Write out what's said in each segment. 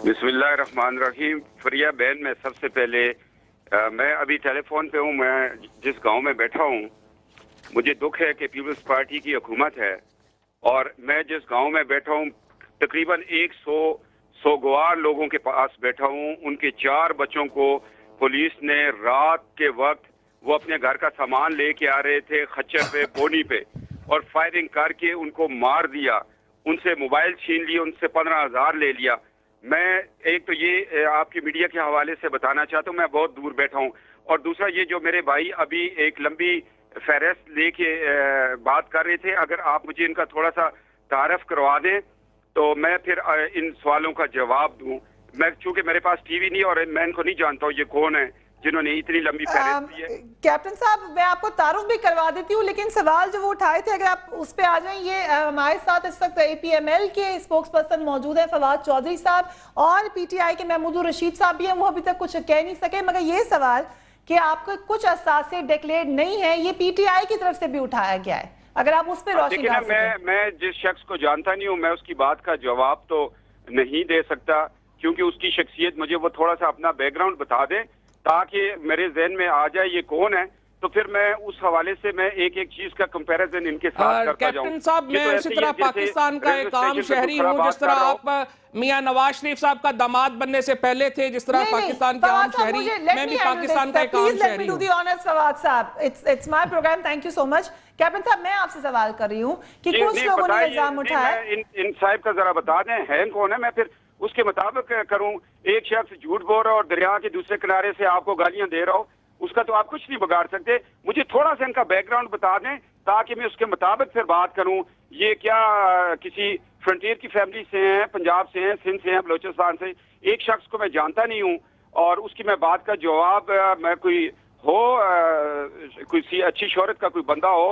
बिस्मिल्लाहिर्रहमानिर्रहीम। फरिया बहन, मैं सबसे पहले मैं अभी टेलीफोन पे हूँ। मैं जिस गांव में बैठा हूँ, मुझे दुख है कि पीपल्स पार्टी की हुकूमत है और मैं जिस गांव में बैठा हूँ तकरीबन 100 सोगवार लोगों के पास बैठा हूँ। उनके 4 बच्चों को पुलिस ने रात के वक्त, वो अपने घर का सामान लेके आ रहे थे खच्चर पे, बोनी पे, और फायरिंग करके उनको मार दिया। उनसे मोबाइल छीन लिए, उनसे 15,000 ले लिया। मैं एक तो ये आपकी मीडिया के हवाले से बताना चाहता हूँ, मैं बहुत दूर बैठा हूँ। और दूसरा ये जो मेरे भाई अभी एक लंबी फहरिस्त लेके बात कर रहे थे, अगर आप मुझे इनका थोड़ा सा तारफ करवा दें तो मैं फिर इन सवालों का जवाब दूं। मैं चूंकि मेरे पास टीवी नहीं और मैं इनको नहीं जानता हूँ ये कौन है जिन्होंने इतनी लंबी फहरिस्त दी है। कैप्टन साहब, मैं आपको तारुफ भी करवा देती हूँ, लेकिन सवाल जो वो उठाए थे अगर आप उस पे आ जाएं। ये हमारे साथ इस वक्त APML के स्पोक्स पर्सन मौजूद है फवाद चौधरी साहब, और PTI के महमूद रशीद साहब भी हैं। वो अभी तक कुछ कह नहीं सके, मगर ये सवाल कि आपको कुछ असासे डिक्लेयर नहीं है, ये PTI की तरफ से भी उठाया गया है। अगर आप उस पर रोशनी डाल सकें। मैं जिस शख्स को जानता नहीं हूँ, मैं उसकी बात का जवाब तो नहीं दे सकता, क्योंकि उसकी शख्सियत, मुझे वो थोड़ा सा अपना बैकग्राउंड बता दे ताकि मेरे ज़हन में आ जाए ये कौन है, तो फिर मैं उस हवाले से मैं एक एक चीज का कंपैरिजन इनके साथ करता जाऊं। कैप्टन साहब, मैं इसी तरह पाकिस्तान का एक आम शहरी हूं, जिस तरह आप मियां नवाज शरीफ साहब का दामाद बनने से पहले थे, जिस तरह पाकिस्तान के आम शहरी, मैं भी पाकिस्तान का एक आम शहरी हूं। It's my programme, thank you so much. Captain साहब, मैं आपसे सवाल कर रही हूँ कि कुछ लोगों ने इल्जाम उठाया। इन साहब का जरा बता दें है कौन है, मैं फिर उसके मुताबिक करूं। एक शख्स झूठ बोल रहा और दरिया के दूसरे किनारे से आपको गालियां दे रहा हो, उसका तो आप कुछ नहीं बिगाड़ सकते। मुझे थोड़ा सा इनका बैकग्राउंड बता दें ताकि मैं उसके मुताबिक फिर बात करूं। ये क्या किसी फ्रंटियर की फैमिली से हैं, पंजाब से हैं, सिंध से हैं, बलोचिस्तान से? एक शख्स को मैं जानता नहीं हूं और उसकी मैं बात का जवाब, मैं कोई हो कोई अच्छी शोहरत का कोई बंदा हो,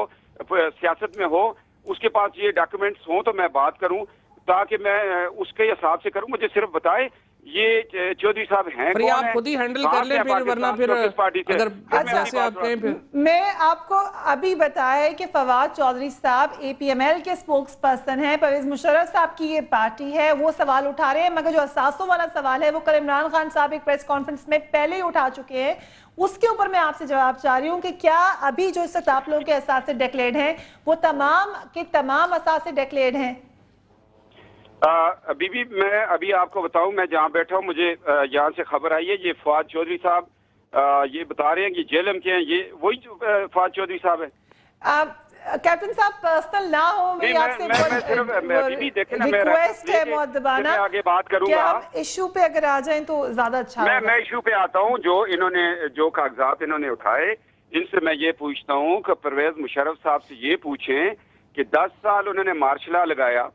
सियासत में हो, उसके पास ये डॉक्यूमेंट्स हो तो मैं बात करूं, ताकि मैं उसके हिसाब से करूं। मुझे सिर्फ बताएं ये चौधरी साहब हैं कौन? आप खुद ही हैंडल कर लें फिर, वरना फिर अगर जैसे आप कहें फिर। मैं आपको अभी बताया कि फवाद चौधरी साहब APML के स्पोक्स पर्सन हैं, परवेज मुशर्रफ साहब की ये पार्टी है, वो सवाल उठा रहे हैं। मगर जो असासों वाला सवाल है वो कल इमरान खान साहब एक प्रेस कॉन्फ्रेंस में पहले ही उठा चुके हैं। उसके ऊपर मैं आपसे जवाब चाह रही हूँ कि क्या अभी जो इस वक्त आप लोगों के असासे डिक्लेयर्ड हैं वो तमाम के तमाम असासे डिक्लेयर्ड हैं? अभी भी मैं अभी आपको बताऊं, मैं जहां बैठा हूं, मुझे यहाँ से खबर आई है, ये फवाद चौधरी साहब ये बता रहे हैं कि JLM के हैं। ये वही फवाद चौधरी साहब है। कैप्टन साहब, पर्सनल ना हो, मेरी आपसे रिक्वेस्ट है मुअद्दबाना, आगे बात करूंगा। इशू पे अगर आ जाएं तो ज्यादा अच्छा। मैं इशू पे आता हूँ। जो कागजात इन्होंने उठाए, इनसे मैं ये पूछता हूँ कि परवेज मुशर्रफ साहब से ये पूछें कि 10 साल उन्होंने मार्शल लॉ लगाया।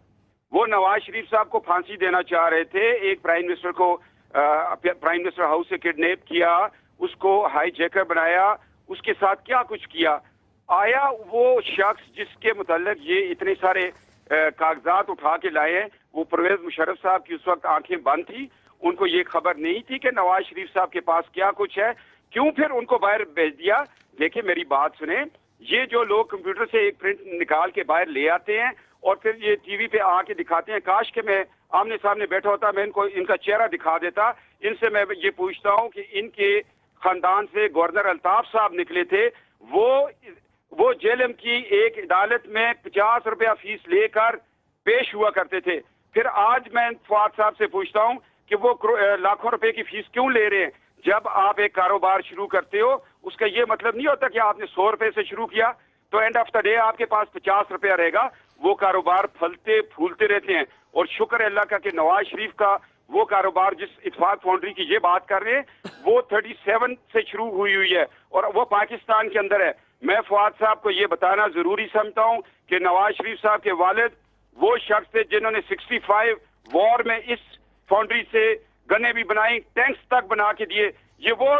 वो नवाज शरीफ साहब को फांसी देना चाह रहे थे। एक प्राइम मिनिस्टर को प्राइम मिनिस्टर हाउस से किडनैप किया, उसको हाईजैकर बनाया, उसके साथ क्या कुछ किया। आया वो शख्स जिसके मुताल्लिक ये इतने सारे कागजात उठा के लाए हैं, वो परवेज मुशर्रफ साहब की उस वक्त आंखें बंद थी, उनको ये खबर नहीं थी कि नवाज शरीफ साहब के पास क्या कुछ है। क्यों फिर उनको बाहर भेज दिया? देखिए मेरी बात सुने, ये जो लोग कंप्यूटर से एक प्रिंट निकाल के बाहर ले आते हैं और फिर ये टीवी पे आके दिखाते हैं, काश के मैं आमने सामने बैठा होता, मैं इनको इनका चेहरा दिखा देता। इनसे मैं ये पूछता हूँ कि इनके खानदान से गवर्नर अल्ताफ साहब निकले थे, वो JLM की एक अदालत में 50 रुपया फीस लेकर पेश हुआ करते थे। फिर आज मैं फवाद साहब से पूछता हूँ कि वो लाखों रुपए की फीस क्यों ले रहे हैं? जब आप एक कारोबार शुरू करते हो, उसका ये मतलब नहीं होता कि आपने 100 रुपए से शुरू किया तो एंड ऑफ द डे आपके पास 50 रुपया रहेगा। वो कारोबार फलते फूलते रहते हैं। और शुक्र अल्लाह का कि नवाज शरीफ का वो कारोबार, जिस इत्तेफाक फाउंड्री की ये बात कर रहे हैं, वो 37 से शुरू हुई है और वो पाकिस्तान के अंदर है। मैं फवाद साहब को ये बताना जरूरी समझता हूँ कि नवाज शरीफ साहब के वालिद वो शख्स थे जिन्होंने 65 वॉर में इस फाउंड्री से गन्ने भी बनाई, टैंक्स तक बना के दिए। ये वो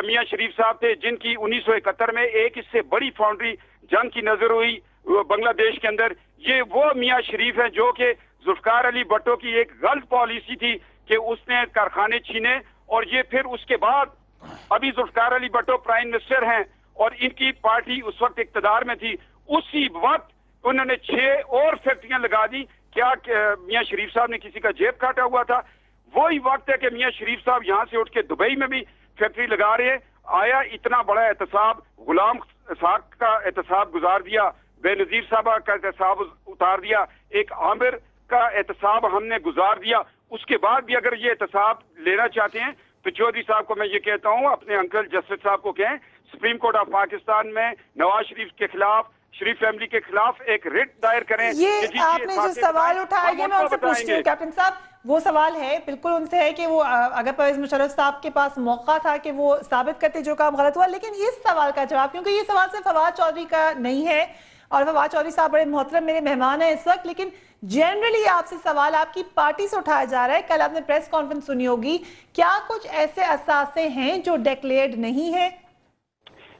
मियाँ शरीफ साहब थे जिनकी 1971 में एक इससे बड़ी फाउंड्री जंग की नजर हुई बांग्लादेश के अंदर। ये वो मियाँ शरीफ हैं जो कि जुल्फकार अली भट्टो की एक गलत पॉलिसी थी कि उसने कारखाने छीने, और ये फिर उसके बाद अभी जुल्फकार अली भट्टो प्राइम मिनिस्टर हैं और इनकी पार्टी उस वक्त इक्तदार में थी। उसी वक्त उन्होंने 6 और फैक्ट्रियां लगा दी। क्या मियाँ शरीफ साहब ने किसी का जेब काटा हुआ था? वही वक्त है कि मियां शरीफ साहब यहाँ से उठ के दुबई में भी फैक्ट्री लगा रहे हैं। आया इतना बड़ा एहतसाब, गुलाम साहब का एहतसाब गुजार दिया, बेनजीर साहब का एहतसाब उतार दिया, एक आमिर का एहतसाब हमने गुजार दिया। उसके बाद भी अगर ये एहतसाब लेना चाहते हैं तो चौधरी साहब को मैं ये कहता हूँ, अपने अंकल जस्टिस साहब को कहें, सुप्रीम कोर्ट ऑफ पाकिस्तान में नवाज शरीफ के खिलाफ, शरीफ फैमिली के खिलाफ एक रिट दायर करें। ये आपने जो सवाल उठाया मैं उनसे पूछती हूँ कैप्टन साहब, वो सवाल है बिल्कुल उनसे है कि वो अगर परवेज मुशर्रफ साहब के पास मौका था कि वो साबित करते जो काम गलत हुआ, लेकिन इस सवाल का जवाब, क्योंकि ये सवाल सिर्फ फवाद चौधरी का नहीं है और फवाद चौधरी साहब बड़े मोहतरम मेरे मेहमान हैं इस वक्त, लेकिन जनरली आपसे सवाल आपकी पार्टी से उठाया जा रहा है। कल आपने प्रेस कॉन्फ्रेंस सुनी होगी, क्या कुछ ऐसे असासे हैं जो डिक्लेयर्ड नहीं है?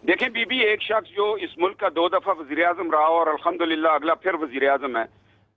देखें बीबी, एक शख्स जो इस मुल्क का 2 दफा वजीर आजम रहा और अल्हम्दुलिल्लाह अगला फिर वजीर आजम है,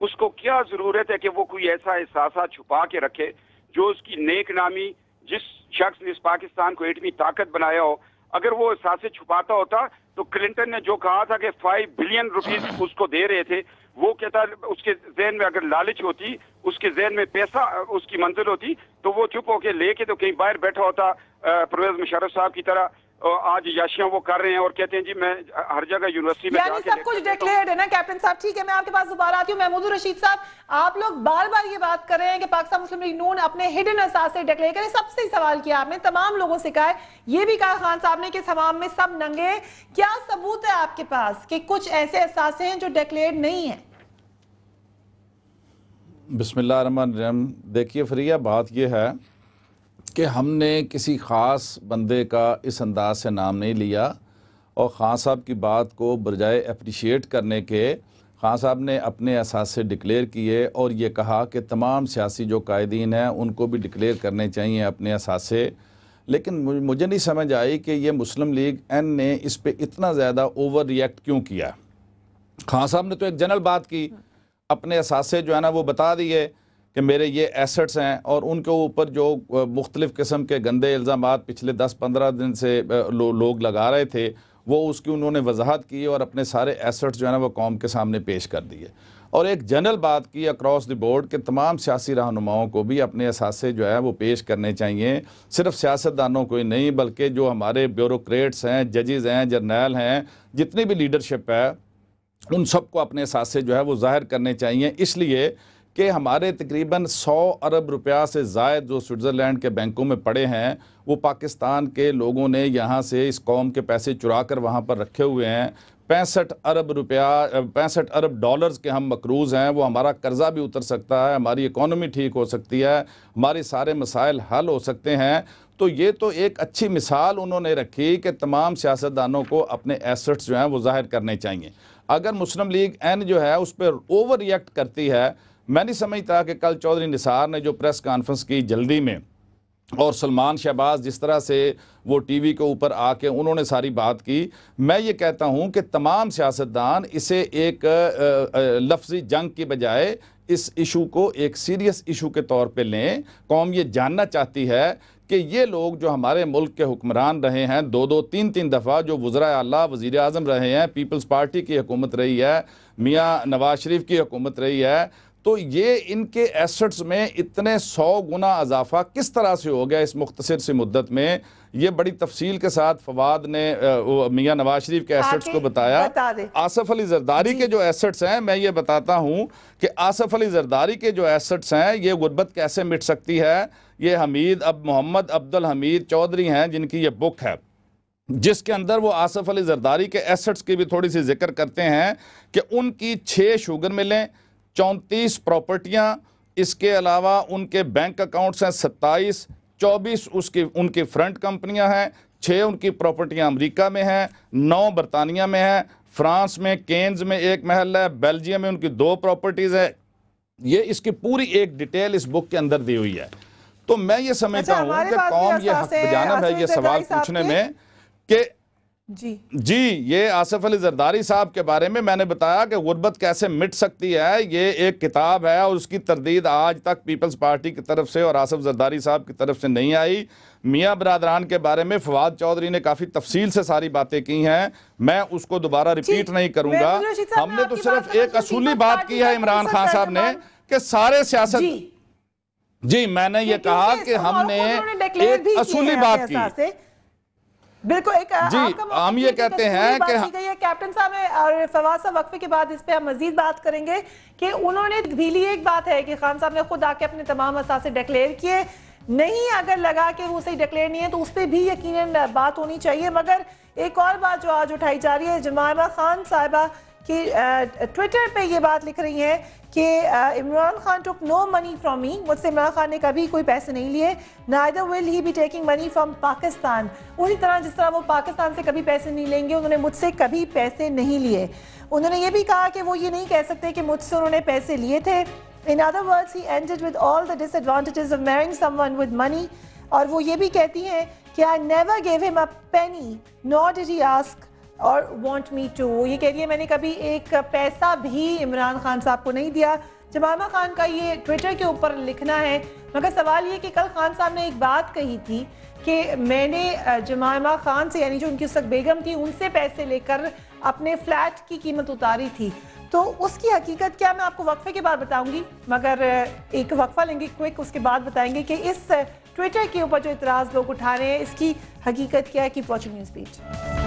उसको क्या जरूरत है कि वो कोई ऐसा एहसास छुपा के रखे जो उसकी नेक नामी, जिस शख्स ने इस पाकिस्तान को इतनी ताकत बनाया हो, अगर वो एहसास छुपाता होता तो क्लिंटन ने जो कहा था कि 5 बिलियन रुपीस उसको दे रहे थे, वो कहता उसके जहन में अगर लालच होती, उसके जहन में पैसा उसकी मंजिल होती तो वो चुप होके लेके तो कहीं बाहर बैठा होता परवेज मुशर्रफ साहब की तरह। आज याशियां वो कर रहे हैं और कहते हैं जी मैं हर जगह यूनिवर्सिटी में यानी सब कुछ डिक्लेयर्ड है ना कैप्टन साहब? ठीक है, मैं आपके पास दोबारा आती हूँ। महमूद रशीद साहब, आप लोग बार बार ये बात कर रहे हैं कि पाकिस्तान मुस्लिम लीग नून अपने हिडन असासे डिक्लेयर करे। सबसे सवाल किया आपने, तमाम लोगों से कहा है, ये भी कहा खान साहब ने कि हमाम में सब नंगे। क्या सबूत है आपके पास कि कुछ ऐसे असासे हैं जो डिक्लेयर्ड नहीं है? बिस्मिल्लाहिर्रहमानिर्रहीम। देखिए फरिया, बात यह है कि हमने किसी ख़ास बंदे का इस अंदाज से नाम नहीं लिया और ख़ान साहब की बात को बजाय अप्रिशिएट करने के ख़ान साहब ने अपने असास से डिक्लेयर किए और ये कहा कि तमाम सियासी जो कायदीन हैं उनको भी डिक्लेयर करने चाहिए अपने असास से। लेकिन मुझे नहीं समझ आई कि ये मुस्लिम लीग एन ने इस पर इतना ज़्यादा ओवर रिएक्ट क्यों किया। ख़ान साहब ने तो एक जनरल बात की, अपने असासे जो है ना वो बता दिए कि मेरे ये एसेट्स हैं और उनके ऊपर जो मुख्तलिफ़ किस्म के गंदे इल्ज़ामात पिछले 10-15 दिन से लोग लगा रहे थे वो उसकी उन्होंने वजाहत की और अपने सारे एसेट्स जो है ना वो कौम के सामने पेश कर दिए। और एक जनरल बात की अक्रॉस द बोर्ड के तमाम सियासी रहनुमाओं को भी अपने असासे जो है वो पेश करने चाहिए, सिर्फ सियासतदानों को ही नहीं बल्कि जो हमारे ब्यूरोक्रेट्स हैं, जजेज़ हैं, जर्नैल हैं, जितनी भी लीडरशिप है उन सबको अपने असासे जो है वो ज़ाहिर करने चाहिए। इसलिए कि हमारे तकरीबन 100 अरब रुपया से ज़ायद जो स्विट्ज़रलैंड के बैंकों में पड़े हैं वो पाकिस्तान के लोगों ने यहाँ से इस कौम के पैसे चुरा कर वहाँ पर रखे हुए हैं। 65 अरब डॉलर्स के हम मकरूज़ हैं। वो हमारा कर्ज़ा भी उतर सकता है, हमारी इकॉनमी ठीक हो सकती है, हमारे सारे मसाइल हल हो सकते हैं। तो ये तो एक अच्छी मिसाल उन्होंने रखी कि तमाम सियासतदानों को अपने एसेट्स जो हैं वो ज़ाहिर करने चाहिए। अगर मुस्लिम लीग एन जो है उस पर ओवर रिएक्ट करती है, मैं नहीं समझता कि कल चौधरी निसार ने जो प्रेस कॉन्फ्रेंस की जल्दी में और सलमान शहबाज जिस तरह से वो टीवी के ऊपर आके उन्होंने सारी बात की, मैं ये कहता हूँ कि तमाम सियासतदान इसे एक लफ्ज़ी जंग की बजाय इस इशू को एक सीरियस इशू के तौर पे लें। कौम ये जानना चाहती है कि ये लोग जो हमारे मुल्क के हुक्मरान रहे हैं 2-2, 3-3 दफ़ा, जो वज़ीर आला वज़ीर आज़म रहे हैं, पीपल्स पार्टी की हुकूमत रही है, मियाँ नवाज शरीफ की हुकूमत रही है, तो ये इनके एसेट्स में इतने 100 गुना इजाफा किस तरह से हो गया इस मुख्तसर सी मुद्दत में, ये बड़ी तफसील के साथ फवाद ने मियाँ नवाज शरीफ के एसेट्स को बताया। आसिफ अली जरदारी के जो एसेट्स हैं, मैं ये बताता हूँ कि आसिफ अली जरदारी के जो एसेट्स हैं ये गुर्बत कैसे मिट सकती है। ये मोहम्मद अब्दुल हमीद चौधरी हैं जिनकी ये बुक है जिसके अंदर वो आसिफ अली जरदारी के एसेट्स की भी थोड़ी सी जिक्र करते हैं कि उनकी 6 शुगर मिलें, 34 प्रॉपर्टियां, इसके अलावा उनके बैंक अकाउंट्स हैं 27, 24 उनकी फ्रंट कंपनियां हैं, 6 उनकी प्रॉपर्टियां अमेरिका में हैं, 9 बरतानिया में हैं, फ्रांस में केन्स में एक महल है, बेल्जियम में उनकी 2 प्रॉपर्टीज़ है। ये इसकी पूरी एक डिटेल इस बुक के अंदर दी हुई है। तो मैं ये समझता हूँ कि कौम ये हक बजानब है ये सवाल पूछने में कि जी ये आसिफ अली जरदारी साहब के बारे में मैंने बताया कि गुर्बत कैसे मिट सकती है। ये एक किताब है और उसकी तरदीद आज तक पीपल्स पार्टी की तरफ से और आसिफ जरदारी साहब की तरफ से नहीं आई। मियाँ बरादरान के बारे में फवाद चौधरी ने काफ़ी तफसील से सारी बातें की हैं, मैं उसको दोबारा रिपीट नहीं करूँगा। हमने तो सिर्फ एक असूली बात की है इमरान खान साहब ने कि सारे सियासत जी, मैंने ये कहा कि हमने एक असूली बात की। बिल्कुल, एक जी, हम ये कहते हैं कि कैप्टन साहब और फवाद साहब वक्फे के बाद इस पे हम मजीद बात करेंगे कि उन्होंने ढीली एक बात है कि खान साहब ने खुद आके अपने तमाम असासे डिक्लेयर किए, नहीं अगर लगा कि वो सही डिक्लेयर नहीं है तो उस पर भी यकीनन बात होनी चाहिए। मगर एक और बात जो आज उठाई जा रही है, जुमैमा खान साहिबा कि ट्विटर पे ये बात लिख रही हैं कि Imran Khan took no money from me, मुझसे इमरान खान ने कभी कोई पैसे नहीं लिए, neither will he be taking money from Pakistan. उसी तरह जिस तरह वो पाकिस्तान से कभी पैसे नहीं लेंगे, उन्होंने मुझसे कभी पैसे नहीं लिए। उन्होंने ये भी कहा कि वो ये नहीं कह सकते कि मुझसे उन्होंने पैसे लिए थे। In other words, he ended with all the disadvantages of marrying someone with money. और वो ये भी कहती हैं कि I never give him a Penney nor did he ask और वांट मी टू। ये कह रही है मैंने कभी एक पैसा भी इमरान खान साहब को नहीं दिया। जुमैमा खान का ये ट्विटर के ऊपर लिखना है। मगर सवाल ये कि कल खान साहब ने एक बात कही थी कि मैंने जुमैमा खान से, यानी जो उनकी उस वक्त बेगम थी, उनसे पैसे लेकर अपने फ्लैट की कीमत उतारी थी। तो उसकी हकीकत क्या, मैं आपको वक्फे के बाद बताऊंगी। मगर एक वक्फा लेंगे क्विक, उसके बाद बताएंगे कि इस ट्विटर के ऊपर जो इतराज़ लोग उठा रहे हैं इसकी हकीकत क्या है। Keep watching news beat.